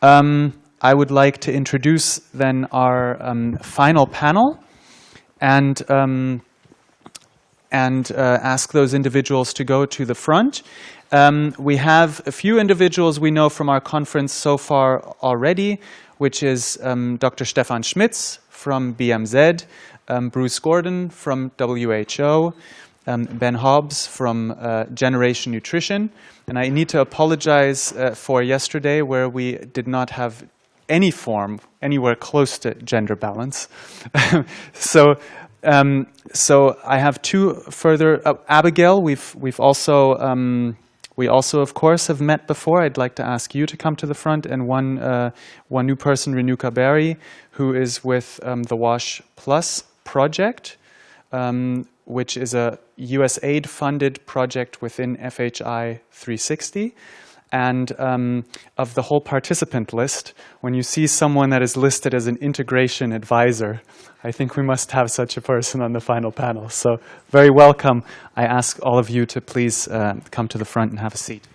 I would like to introduce then our final panel and ask those individuals to go to the front. We have a few individuals we know from our conference so far already, which is Dr. Stefan Schmitz from BMZ, Bruce Gordon from WHO, Ben Hobbs from Generation Nutrition. And I need to apologize for yesterday where we did not have any form anywhere close to gender balance. So I have two further. Abigail, we also of course have met before. I'd like to ask you to come to the front, and one new person, Renuka Berry, who is with the WASH Plus project, which is a USAID-funded project within FHI 360. And of the whole participant list, when you see someone that is listed as an integration advisor, I think we must have such a person on the final panel. So very welcome. I ask all of you to please come to the front and have a seat.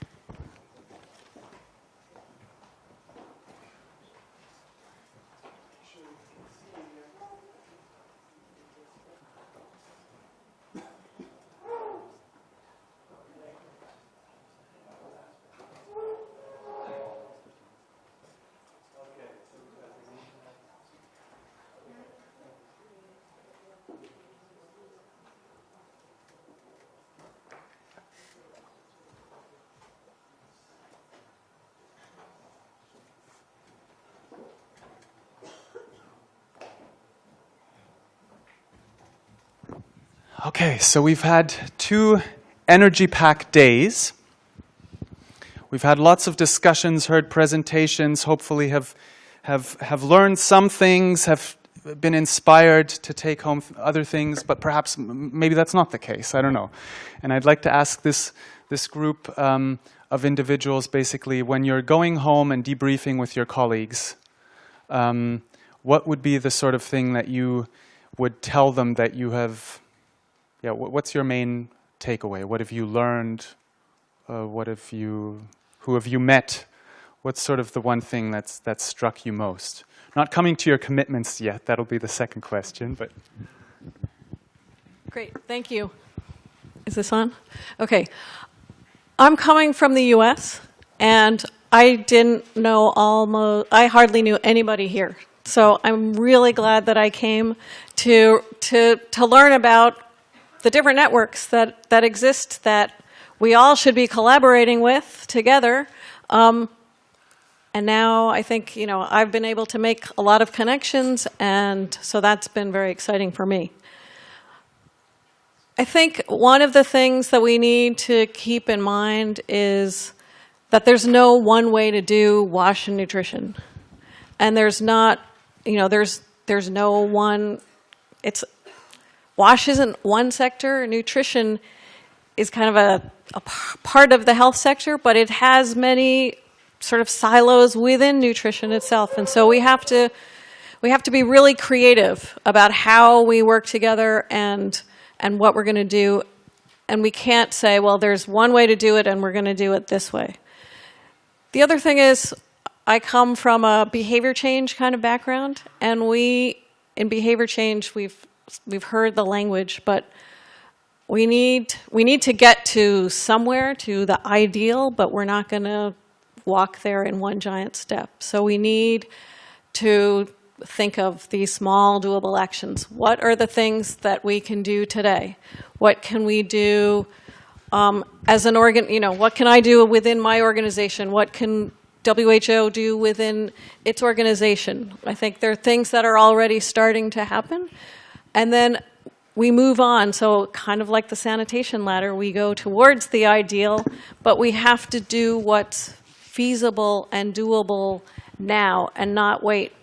Okay, so we've had 2 energy-packed days. We've had lots of discussions, heard presentations, hopefully have learned some things, have been inspired to take home other things, but perhaps maybe that's not the case, I don't know. And I'd like to ask this group of individuals, basically, when you're going home and debriefing with your colleagues, what would be the sort of thing that you would tell them that you have... Yeah, what's your main takeaway? What have you learned? Who have you met? What's sort of the one thing that struck you most? Not coming to your commitments yet. That'll be the second question. But great, thank you. Is this on? Okay, I'm coming from the U.S. and I hardly knew anybody here. So I'm really glad that I came to learn about the different networks that exist that we all should be collaborating with together. And now I think, I've been able to make a lot of connections, and so that's been very exciting for me. I think one of the things that we need to keep in mind is that there's no one way to do WASH and nutrition. And there's not, there's no one, WASH isn't one sector. Nutrition is kind of a part of the health sector, but it has many sort of silos within nutrition itself. And so we have to be really creative about how we work together and what we're going to do. And we can't say, well, there's one way to do it and we're going to do it this way. The other thing is, I come from a behavior change kind of background, and in behavior change, we've heard the language, but we need to get to somewhere, to the ideal, but we're not going to walk there in one giant step. So we need to think of these small, doable actions. What are the things that we can do today? What can we do as an what can I do within my organization? What can WHO do within its organization? I think there are things that are already starting to happen. And then we move on, so kind of like the sanitation ladder, we go towards the ideal, but we have to do what's feasible and doable now and not wait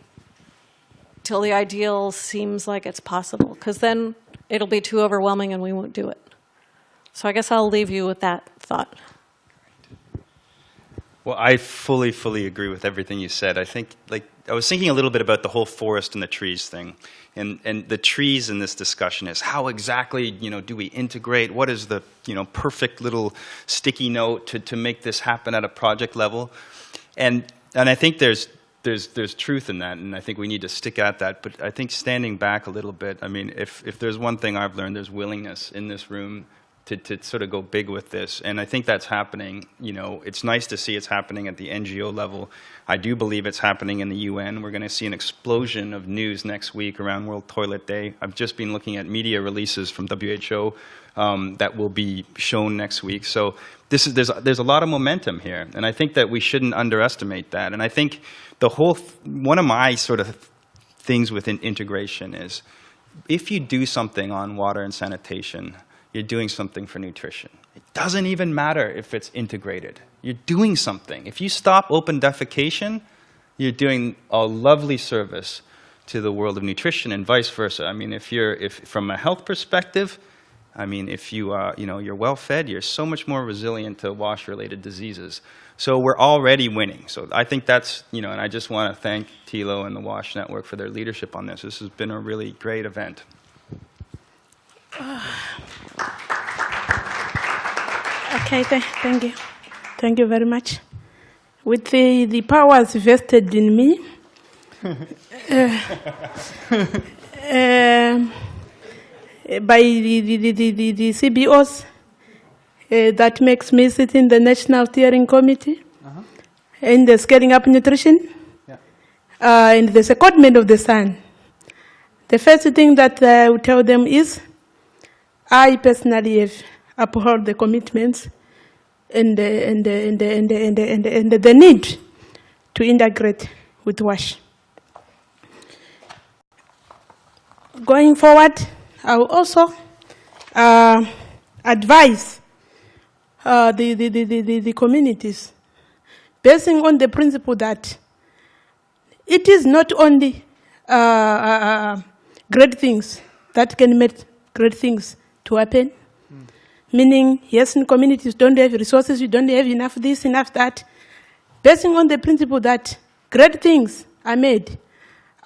till the ideal seems like it's possible, because then it'll be too overwhelming and we won't do it. So I guess I'll leave you with that thought. Well, I fully agree with everything you said. I think, I was thinking a little bit about the whole forest and the trees thing. And the trees in this discussion is how exactly, do we integrate? What is the, perfect little sticky note to make this happen at a project level? And And I think there's truth in that, and I think we need to stick at that. But I think standing back a little bit, I mean, if there's one thing I've learned, there's willingness in this room to sort of go big with this. And I think that's happening. You know, it's nice to see it's happening at the NGO level. I do believe it's happening in the UN. We're going to see an explosion of news next week around World Toilet Day. I've just been looking at media releases from WHO that will be shown next week. So there's a lot of momentum here, and I think that we shouldn't underestimate that. And I think one of my sort of things within integration is, if you do something on water and sanitation, you're doing something for nutrition. It doesn't even matter if it's integrated. You're doing something. If you stop open defecation, you're doing a lovely service to the world of nutrition, and vice versa. I mean, if from a health perspective, I mean, if you're well fed, you're so much more resilient to wash-related diseases. So we're already winning. So I think that's, and I just want to thank TILO and the WASH Network for their leadership on this. This has been a really great event. Okay, thank you. Thank you very much. With the powers vested in me, by the CBOs, that makes me sit in the National Steering Committee, in the Scaling Up Nutrition, and the secondment of the Sun. The first thing that I will tell them is, I personally have upheld the commitments and the need to integrate with WASH. Going forward, I will also advise the communities, basing on the principle that it is not only great things that can make great things to happen. Meaning, yes, in communities don't have resources, you don't have enough this, enough that. Basing on the principle that great things are made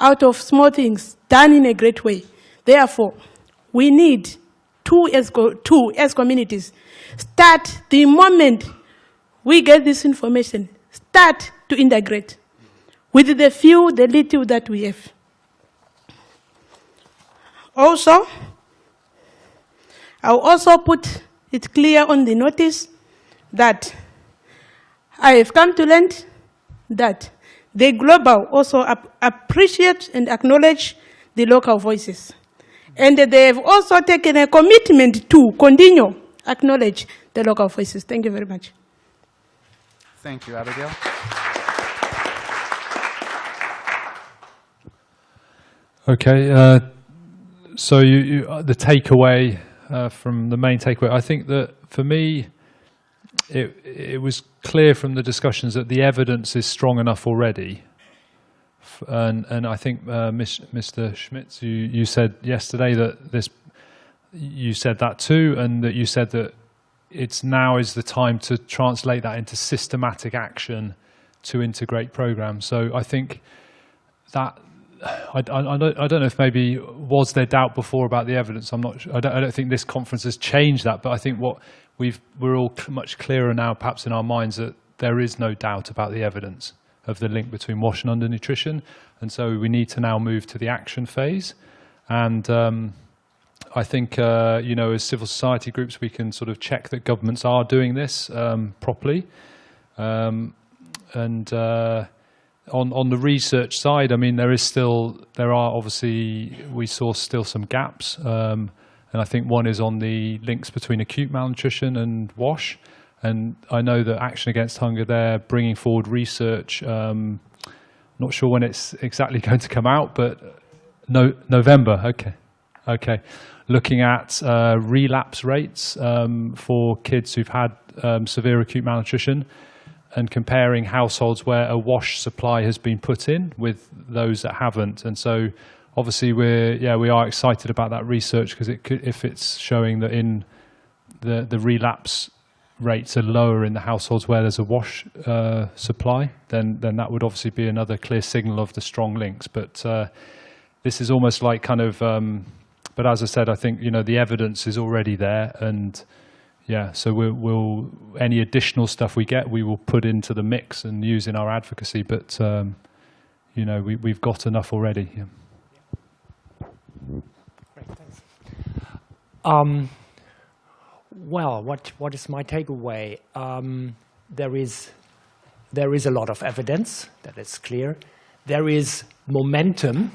out of small things done in a great way. Therefore, we need as communities, start the moment we get this information, start to integrate with the little that we have. Also, I'll also put it clear on the notice that I have come to learn that the global also appreciate and acknowledge the local voices. And they have also taken a commitment to continue acknowledge the local voices. Thank you very much. Thank you, Abigail. Okay, so the takeaway from the main takeaway, I think that for me, it was clear from the discussions that the evidence is strong enough already. And I think Mr. Schmitz, you said yesterday that you said that too, and that you said that now is the time to translate that into systematic action to integrate programs. So I think that I don't know if maybe was there doubt before about the evidence. I'm not sure. I don't think this conference has changed that, but I think what we're all much clearer now, perhaps in our minds, that there is no doubt about the evidence of the link between WASH and undernutrition, and so we need to now move to the action phase. And I think as civil society groups, we can sort of check that governments are doing this properly. On the research side, I mean, we saw still some gaps, and I think one is on the links between acute malnutrition and WASH. And I know that Action Against Hunger, they're bringing forward research. Not sure when it's exactly going to come out, but November. Okay. Looking at relapse rates for kids who've had severe acute malnutrition, and comparing households where a WASH supply has been put in with those that haven't. And so, obviously, we are excited about that research, because if it's showing that in the relapse rates are lower in the households where there's a WASH supply, then that would obviously be another clear signal of the strong links. But this is almost like kind of, but as I said, I think the evidence is already there, and yeah, so we'll any additional stuff we get, we will put into the mix and use in our advocacy. But you know, we've got enough already. Yeah. Great, thanks. Well, what is my takeaway? There is a lot of evidence, that is clear. There is momentum,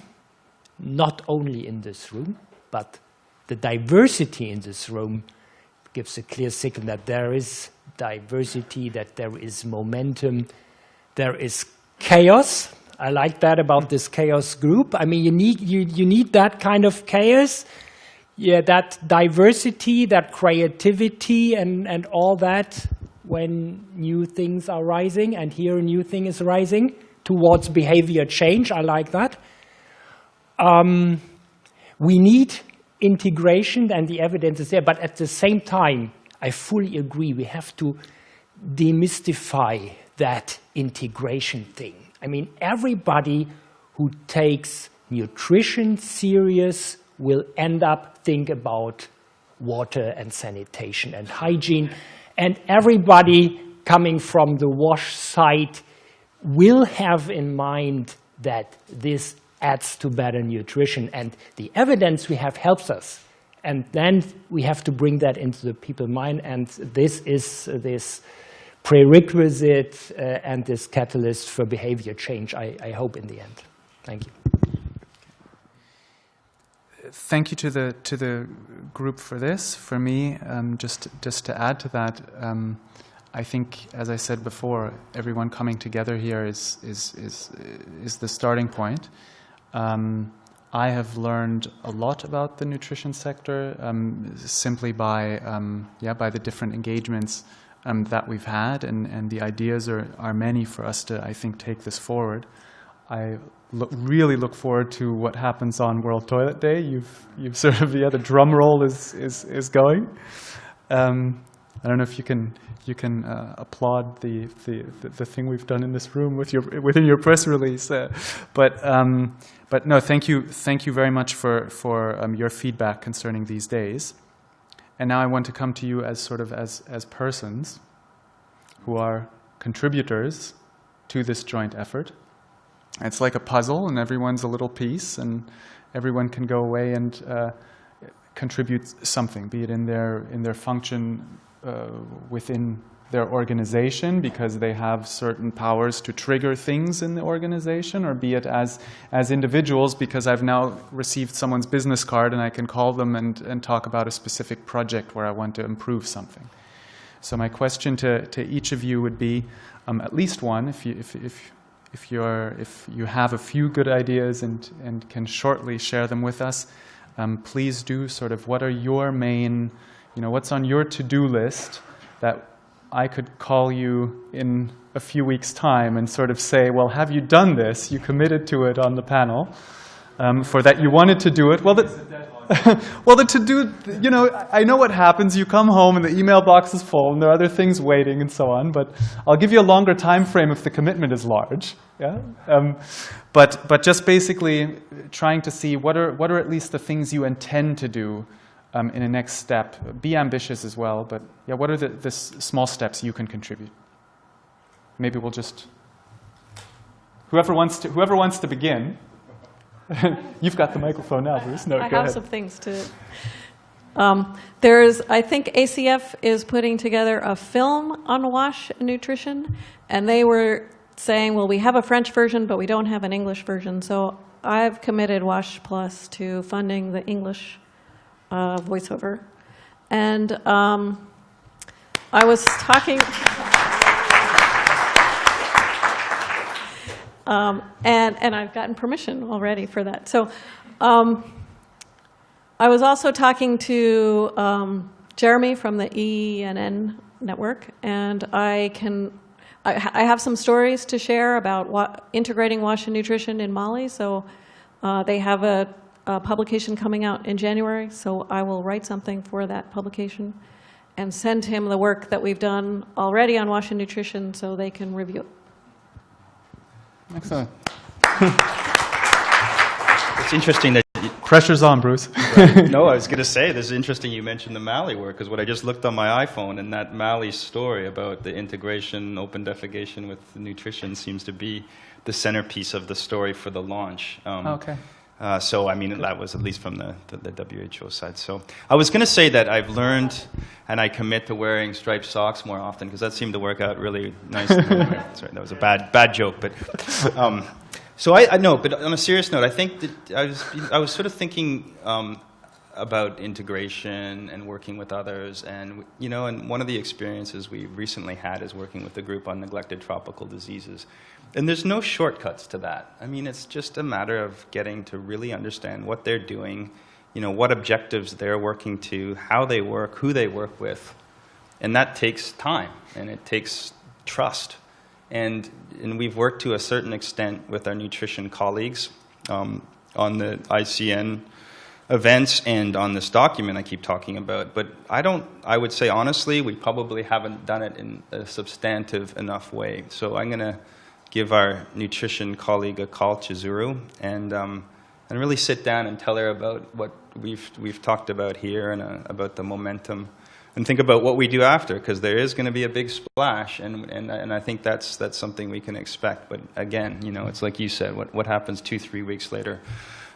not only in this room, but the diversity in this room gives a clear signal that there is diversity, that there is momentum, there is chaos. I like that about this chaos group. I mean, you need that kind of chaos, yeah, that diversity, that creativity, and all that when new things are rising, and here a new thing is rising towards behavior change. I like that. We need integration, and the evidence is there, but at the same time, I fully agree, we have to demystify that integration thing. I mean, everybody who takes nutrition serious will end up think about water and sanitation and hygiene, and everybody coming from the WASH side will have in mind that this adds to better nutrition, and the evidence we have helps us. And then we have to bring that into the people's mind, and this is this prerequisite and this catalyst for behavior change, I hope, in the end. Thank you. Thank you to the group for this. For me, just to add to that, I think, as I said before, everyone coming together here is the starting point. I have learned a lot about the nutrition sector simply by the different engagements that we've had, and the ideas are many for us to, I think, take this forward. I really look forward to what happens on World Toilet Day. You've sort of, the drum roll is going. I don't know if you can applaud the thing we've done in this room within your press release, but no, thank you very much for your feedback concerning these days. And now I want to come to you as persons who are contributors to this joint effort. It's like a puzzle, and everyone's a little piece, and everyone can go away and contribute something, be it in their function within their organization, because they have certain powers to trigger things in the organization, or be it as individuals, because I've now received someone's business card and I can call them and talk about a specific project where I want to improve something. So my question to each of you would be, at least one, if you have a few good ideas and can shortly share them with us, please do. Sort of, what are your main, what's on your to-do list that I could call you in a few weeks' time and sort of say, well, have you done this? You committed to it on the panel, for that you wanted to do it. Well, the to-do, I know what happens. You come home and the email box is full and there are other things waiting and so on, but I'll give you a longer time frame if the commitment is large. Yeah? But just basically trying to see what are at least the things you intend to do in the next step. Be ambitious as well, but yeah, what are the small steps you can contribute? Maybe we'll just, whoever wants to begin. You've got the microphone now, Bruce. No, I go have ahead. some things to. I think ACF is putting together a film on WASH nutrition, and they were saying, well, we have a French version, but we don't have an English version. So I've committed WASH Plus to funding the English voiceover. And I was talking, and I've gotten permission already for that. So I was also talking to Jeremy from the ENN network, and I have some stories to share about integrating WASH and nutrition in Mali. So they have a publication coming out in January, so I will write something for that publication and send him the work that we've done already on WASH and nutrition so they can review it. Excellent. It's interesting that Pressure's on, Bruce. No, I was going to say, this is interesting you mentioned the Mali work, because what I just looked on my iPhone, and that Mali story about the integration, open defecation with nutrition seems to be the centerpiece of the story for the launch. Okay. So, I mean, that was at least from the WHO side. So I was going to say that I've learned, and I commit to wearing striped socks more often, because that seemed to work out really nicely. Sorry, that was a bad joke. But so I know, but on a serious note, I think that I was sort of thinking about integration and working with others, and and one of the experiences we recently had is working with a group on neglected tropical diseases. And there's no shortcuts to that. I mean, it's just a matter of getting to really understand what they're doing, what objectives they're working to, how they work, who they work with. And that takes time, and it takes trust. And we've worked to a certain extent with our nutrition colleagues on the ICN events and on this document I keep talking about. But I would say, honestly, we probably haven't done it in a substantive enough way. So I'm going to give our nutrition colleague a call, Chizuru, and really sit down and tell her about what we've talked about here and about the momentum, and think about what we do after, because there is going to be a big splash, and I think that's something we can expect. But again, it's like you said, what happens 2-3 weeks later.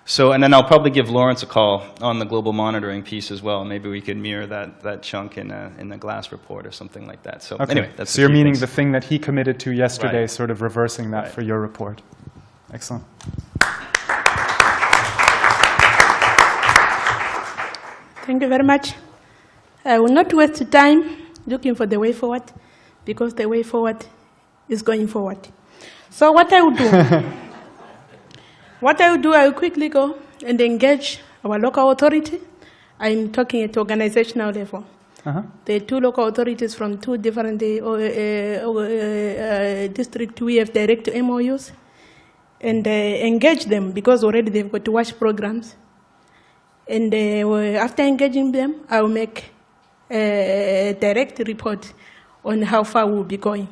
So, and then I'll probably give Lawrence a call on the global monitoring piece as well. Maybe we could mirror that chunk in the GLASS report or something like that. So anyway, that's so you're meaning the thing that he committed to yesterday, Right. sort of reversing that Right. for your report. Excellent. Thank you very much. I will not waste time looking for the way forward, because the way forward is going forward. So what I will do, I will quickly go and engage our local authority. I'm talking at organizational level. The 2 local authorities from 2 different districts, we have direct MOUs, and engage them, because already they've got WASH programs. And after engaging them, I will make a direct report on how far we'll be going.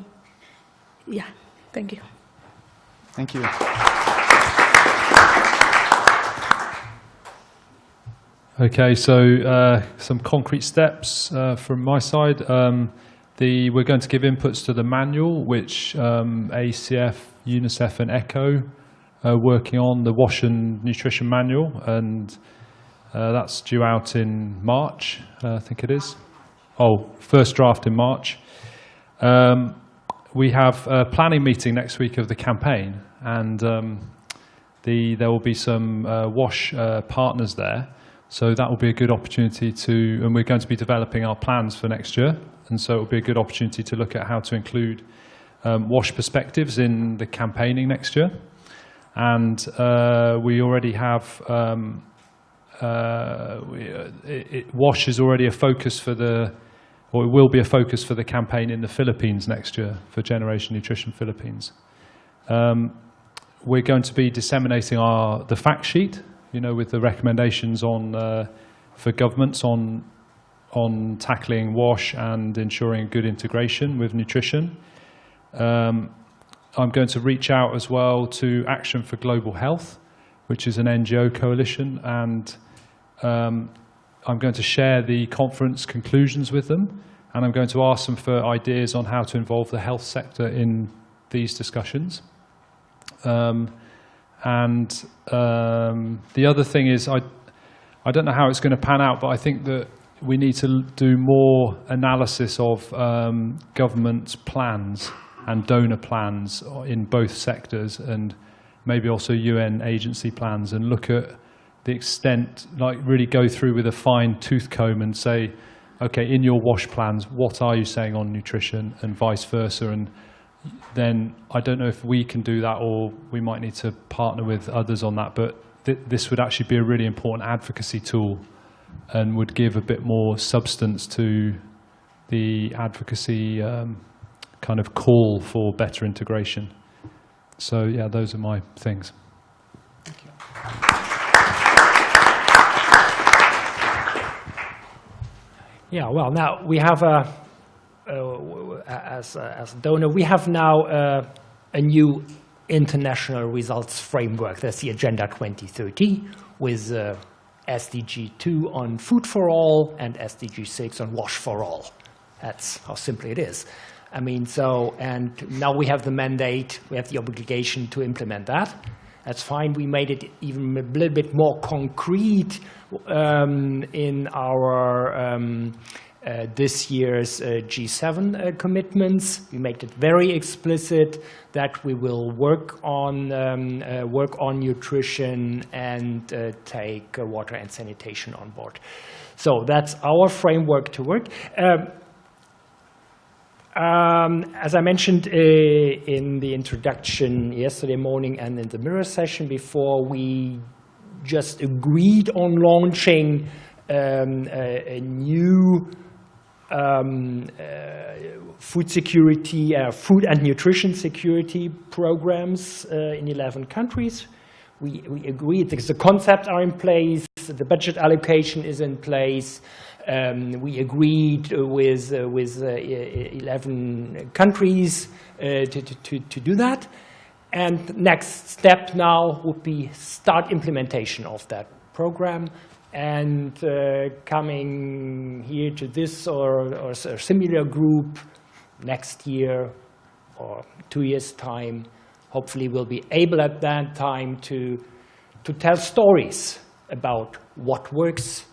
Yeah, thank you. Thank you. Okay, so some concrete steps from my side. We're going to give inputs to the manual, which ACF, UNICEF and ECHO are working on, the WASH and Nutrition Manual, and that's due out in March, I think it is. First draft in March. We have a planning meeting next week of the campaign, and there will be some WASH partners there. So that will be a good opportunity and we're going to be developing our plans for next year. And so it will be a good opportunity to look at how to include WASH perspectives in the campaigning next year. And we already have, WASH is already a focus it will be a focus for the campaign in the Philippines next year, for Generation Nutrition Philippines. We're going to be disseminating the fact sheet, with the recommendations for governments on tackling WASH and ensuring good integration with nutrition. I'm going to reach out as well to Action for Global Health, which is an NGO coalition, and I'm going to share the conference conclusions with them, and I'm going to ask them for ideas on how to involve the health sector in these discussions. The other thing is, I don't know how it's going to pan out, but I think that we need to do more analysis of government plans and donor plans in both sectors, and maybe also UN agency plans, and look at the extent, like really go through with a fine tooth comb and say, okay, in your WASH plans, what are you saying on nutrition, and vice versa. And then I don't know if we can do that, or we might need to partner with others on that, but this would actually be a really important advocacy tool and would give a bit more substance to the advocacy kind of call for better integration. So yeah, those are my things. Thank you. Yeah, well, now we have as a donor, we have now a new international results framework. That's the Agenda 2030 with SDG 2 on food for all and SDG 6 on wash for all. That's how simple it is. I mean, so, and now we have the mandate, we have the obligation to implement that. That's fine. We made it even a little bit more concrete in our this year's G7 commitments. We made it very explicit that we will work on nutrition and take water and sanitation on board. So that's our framework to work. As I mentioned in the introduction yesterday morning and in the mirror session before, we just agreed on launching a new food security, food and nutrition security programs in 11 countries. We agreed because the concepts are in place, the budget allocation is in place. We agreed with 11 countries to do that. And next step now would be start implementation of that program. And coming here to this or a similar group next year or 2 years' time, hopefully we'll be able at that time to tell stories about what works.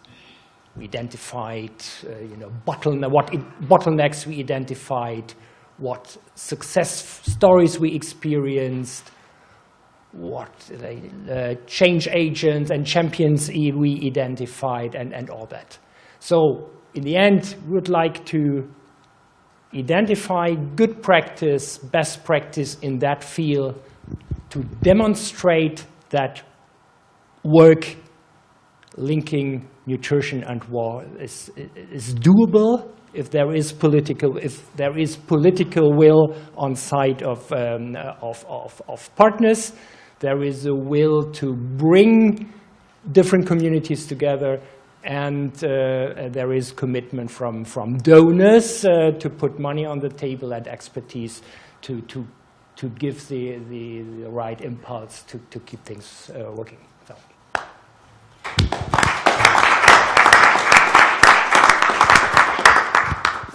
We identified, what bottlenecks we identified, what success stories we experienced, what change agents and champions we identified, and all that. So in the end, we would like to identify good practice, best practice in that field to demonstrate that work linking nutrition and war is doable if there is political will on side of partners. There is a will to bring different communities together, and there is commitment from donors to put money on the table and expertise to give the right impulse to keep things working. So.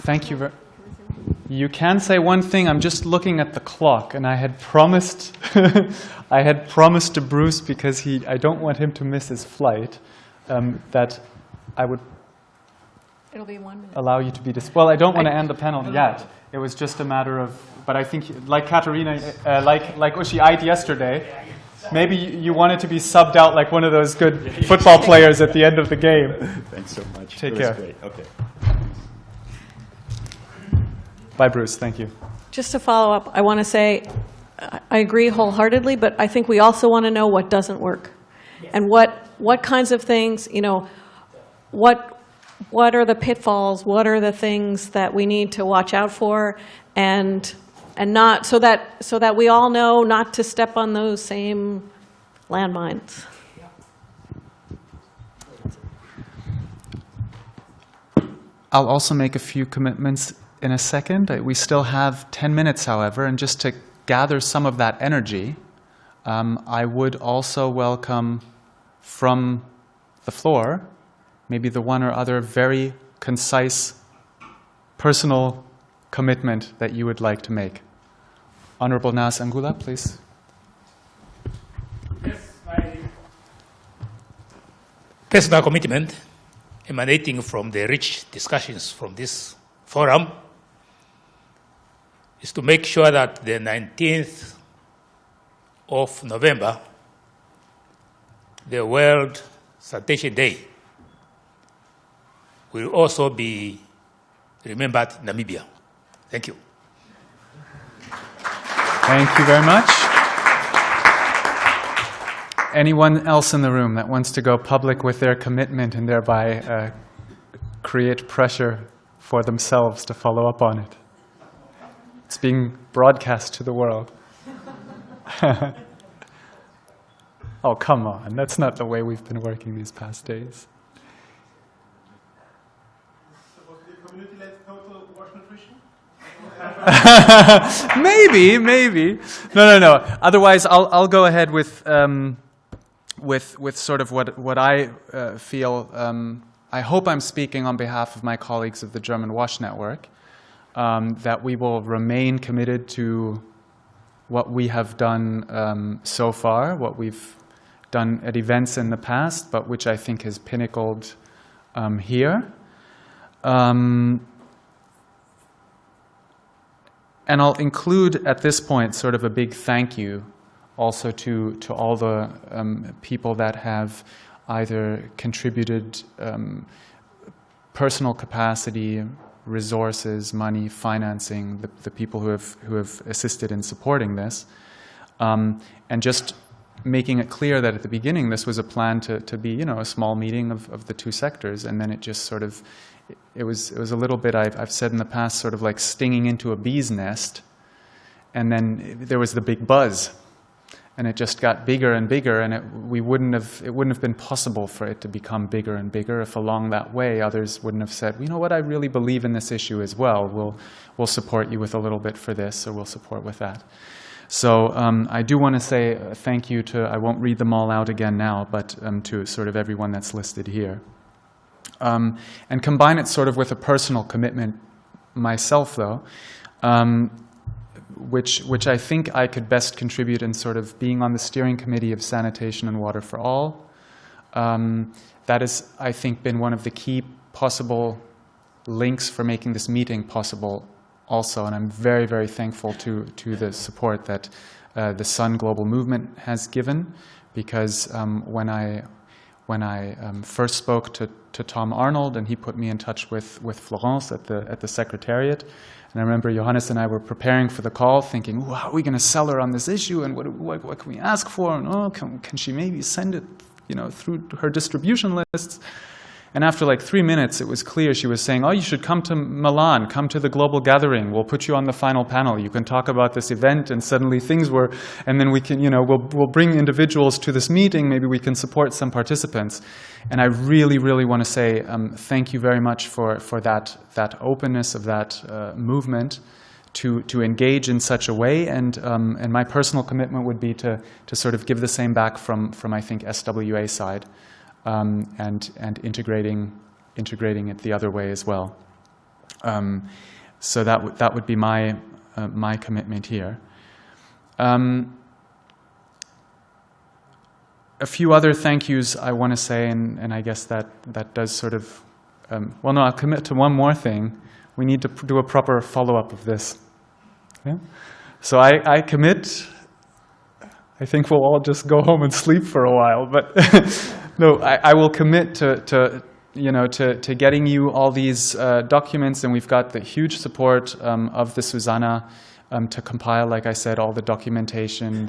Thank you. You can say one thing. I'm just looking at the clock, and I had promised, I had promised to Bruce, because I don't want him to miss his flight, that I would. It'll be 1 minute. Allow you to be well. I don't want to end the panel yet. It was just a matter of. But I think, like Katarina, like Uschi eyed yesterday, maybe you wanted to be subbed out like one of those good football players at the end of the game. Thanks so much. Take care. Great. Okay. Bye, Bruce. Thank you. Just to follow up, I want to say I agree wholeheartedly, but I think we also want to know what doesn't work, and what kinds of things, what are the pitfalls, what are the things that we need to watch out for, and not so that we all know not to step on those same landmines. I'll also make a few commitments in a second. We still have 10 minutes, however, and just to gather some of that energy, I would also welcome from the floor maybe the one or other very concise personal commitment that you would like to make. Honorable Nas Angula, please. Yes, my personal commitment emanating from the rich discussions from this forum is to make sure that the 19th of November, the World Sanitation Day, will also be remembered in Namibia. Thank you. Thank you very much. Anyone else in the room that wants to go public with their commitment and thereby create pressure for themselves to follow up on it? It's being broadcast to the world. Oh, come on. That's not the way we've been working these past days. Supposed to be community-led total wash nutrition? Maybe. No. Otherwise, I'll go ahead with sort of what I feel. I hope I'm speaking on behalf of my colleagues of the German WASH Network, that we will remain committed to what we have done so far, what we've done at events in the past, but which I think has pinnacled here. And I'll include at this point sort of a big thank you also to all the people that have either contributed personal capacity, resources, money, financing, the people who have assisted in supporting this, and just making it clear that at the beginning this was a plan to be, a small meeting of the two sectors, and then it just sort of, it was a little bit, I've said in the past, sort of like stinging into a bee's nest, and then there was the big buzz, and it just got bigger and bigger, and it wouldn't have been possible for it to become bigger and bigger if along that way others wouldn't have said, you know what, I really believe in this issue as well. We'll support you with a little bit for this, or we'll support with that. So I do want to say thank you to, I won't read them all out again now, but to sort of everyone that's listed here. And combine it sort of with a personal commitment myself, though, which I think I could best contribute in sort of being on the steering committee of Sanitation and Water for All. That has, I think, been one of the key possible links for making this meeting possible also, and I'm very, very thankful to the support that the Sun Global Movement has given, because when I first spoke to Tom Arnold, and he put me in touch with Florence at the Secretariat, and I remember Johannes and I were preparing for the call, thinking, how are we going to sell her on this issue, and what can we ask for, and can she maybe send it, through her distribution lists? And after like 3 minutes, it was clear she was saying, you should come to Milan, come to the global gathering. We'll put you on the final panel. You can talk about this event. And suddenly things were, and then we can, we'll bring individuals to this meeting. Maybe we can support some participants. And I really, really want to say thank you very much for that openness of that movement to engage in such a way. And my personal commitment would be to sort of give the same back from I think, SWA side. And integrating it the other way as well. So that would be my commitment here. A few other thank yous I want to say, and I guess that does sort of. Well, no, I'll commit to one more thing. We need to do a proper follow-up of this. Yeah? So I commit. I think we'll all just go home and sleep for a while, but. No, I will commit to getting you all these documents, and we've got the huge support of the Susanna to compile, like I said, all the documentation.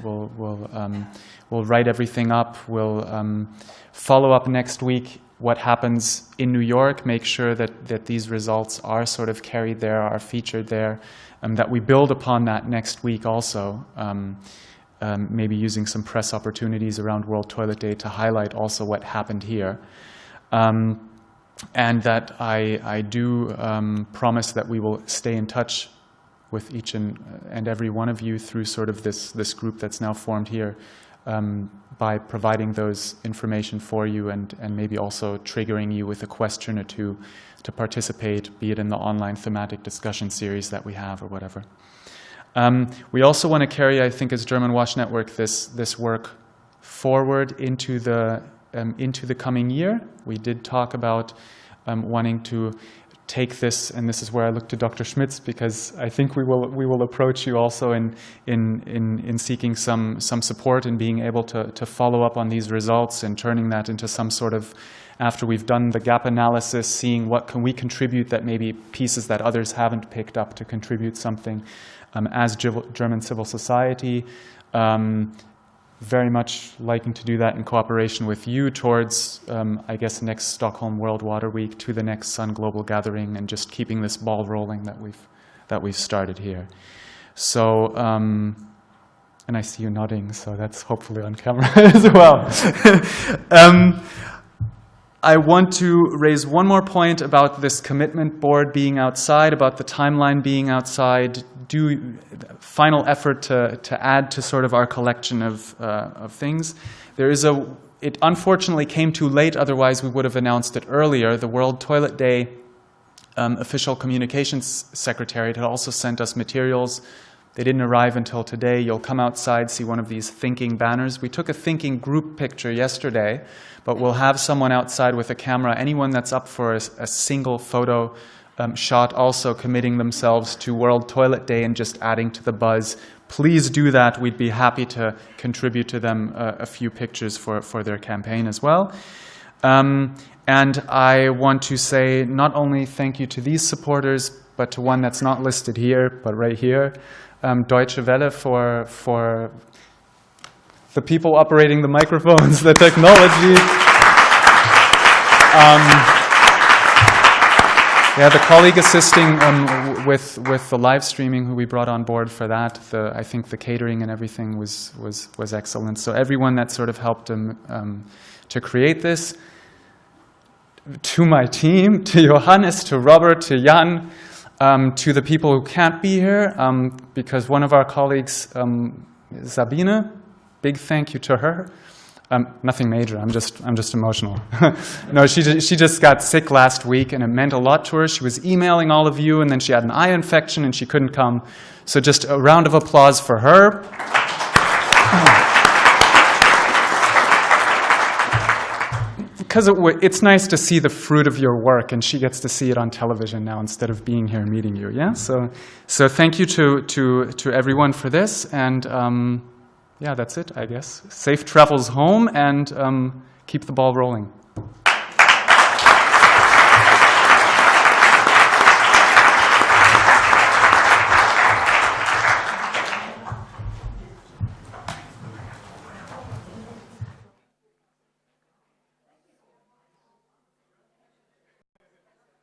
We'll write everything up. We'll follow up next week what happens in New York, make sure that these results are sort of carried there, are featured there, that we build upon that next week also. Maybe using some press opportunities around World Toilet Day to highlight also what happened here. And that I do promise that we will stay in touch with each and every one of you through sort of this group that's now formed here, by providing those information for you and maybe also triggering you with a question or two to participate, be it in the online thematic discussion series that we have or whatever. We also want to carry, I think, as German WASH Network, this work forward into the coming year. We did talk about wanting to take this, and this is where I look to Dr. Schmitz, because I think we will approach you also in seeking some support and being able to follow up on these results and turning that into some sort of, after we've done the gap analysis, seeing what can we contribute that maybe pieces that others haven't picked up to contribute something. As German civil society, very much liking to do that in cooperation with you towards, I guess, next Stockholm World Water Week, to the next Sun Global Gathering, and just keeping this ball rolling that we've started here. So, and I see you nodding, so that's hopefully on camera as well. I want to raise one more point about this commitment board being outside, about the timeline being outside. Do final effort to add to sort of our collection of things. There is it unfortunately came too late, otherwise we would have announced it earlier. The World Toilet Day official communications secretariat had also sent us materials. They didn't arrive until today. You'll come outside, see one of these thinking banners. We took a thinking group picture yesterday, but we'll have someone outside with a camera. Anyone that's up for a single photo shot also committing themselves to World Toilet Day and just adding to the buzz, please do that. We'd be happy to contribute to them a few pictures for their campaign as well. And I want to say not only thank you to these supporters, but to one that's not listed here, but right here, Deutsche Welle for the people operating the microphones, the technology. Yeah, the colleague assisting with the live streaming who we brought on board for that. I think the catering and everything was excellent. So everyone that sort of helped to create this. To my team, to Johannes, to Robert, to Jan, to the people who can't be here, because one of our colleagues, Sabine, big thank you to her. Nothing major. I'm just emotional. No, she just got sick last week, and it meant a lot to her. She was emailing all of you, and then she had an eye infection, and she couldn't come. So just a round of applause for her. Because it's nice to see the fruit of your work, and she gets to see it on television now instead of being here meeting you. Yeah. So thank you to everyone for this, and yeah, that's it, I guess. Safe travels home, and keep the ball rolling.